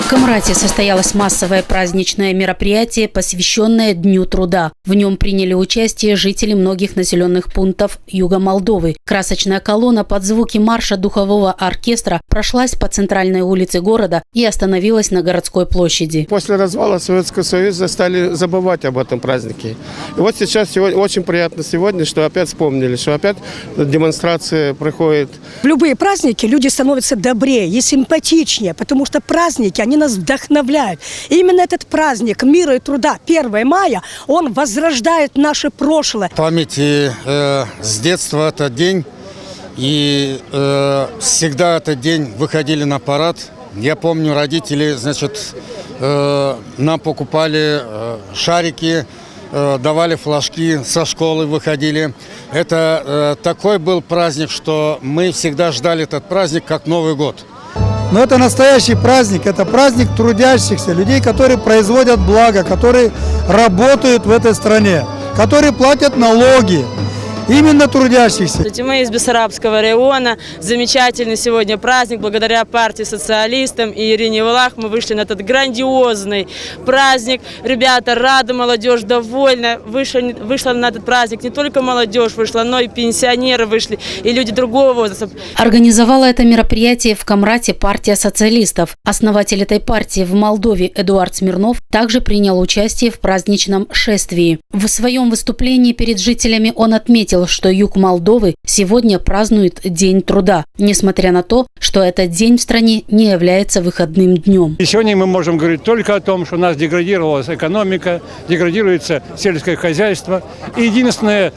В Камрате состоялось массовое праздничное мероприятие, посвященное Дню труда. В нем приняли участие жители многих населенных пунктов юга Молдовы. Красочная колонна под звуки марша духового оркестра прошлась по центральной улице города и остановилась на городской площади. После развала Советского Союза стали забывать об этом празднике. И вот сейчас очень приятно сегодня, что опять вспомнили, что опять демонстрация проходит. В любые праздники люди становятся добрее и симпатичнее, потому что праздники, они нас вдохновляют. И именно этот праздник мира и труда, 1 мая, он возрождает наше прошлое. В памяти с детства этот день, и всегда этот день выходили на парад. Я помню, родители, нам покупали шарики, давали флажки, со школы выходили. Это такой был праздник, что мы всегда ждали этот праздник как Новый год. Но это настоящий праздник, это праздник трудящихся, людей, которые производят благо, которые работают в этой стране, которые платят налоги. Именно трудящихся. Мы из Бессарабского района. Замечательный сегодня праздник. Благодаря партии социалистам и Ирине Валах мы вышли на этот грандиозный праздник. Ребята рады, молодежь довольна. Вышла на этот праздник не только молодежь вышла, но и пенсионеры вышли, и люди другого возраста. Организовала это мероприятие в Камрате партия социалистов. Основатель этой партии в Молдове Эдуард Смирнов также принял участие в праздничном шествии. В своем выступлении перед жителями он отметил, что юг Молдовы сегодня празднует День труда, несмотря на то, что этот день в стране не является выходным днем. И сегодня мы можем говорить только о том, что у нас деградировалась экономика, деградируется сельское хозяйство. И единственный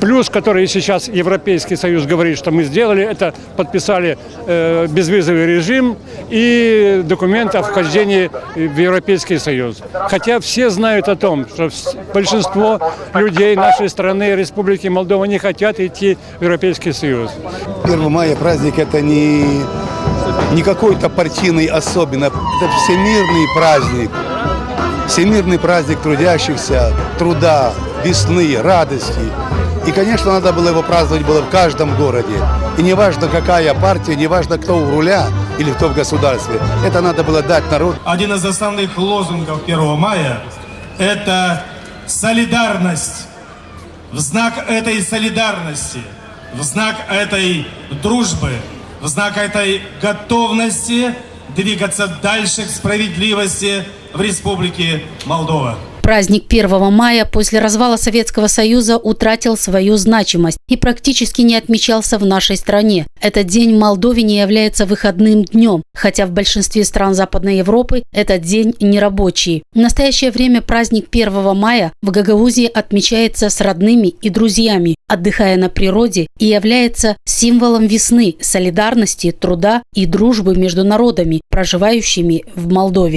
плюс, который сейчас Европейский Союз говорит, что мы сделали, это подписали безвизовый режим и документ о вхождении в Европейский Союз. Хотя все знают о том, что большинство людей нашей страны, Республики Молдова, не хотят идти в Европейский Союз. 1 мая праздник – это не какой-то партийный особенно, это всемирный праздник трудящихся, труда, весны, радости. И, конечно, надо было его праздновать в каждом городе. И не важно, какая партия, не важно, кто у руля или кто в государстве. Это надо было дать народу. Один из основных лозунгов 1 мая – это солидарность. В знак этой солидарности, в знак этой дружбы, в знак этой готовности двигаться дальше к справедливости в Республике Молдова. Праздник 1 мая после развала Советского Союза утратил свою значимость и практически не отмечался в нашей стране. Этот день в Молдове не является выходным днем, хотя в большинстве стран Западной Европы этот день нерабочий. В настоящее время праздник 1 мая в Гагаузии отмечается с родными и друзьями, отдыхая на природе, и является символом весны, солидарности, труда и дружбы между народами, проживающими в Молдове.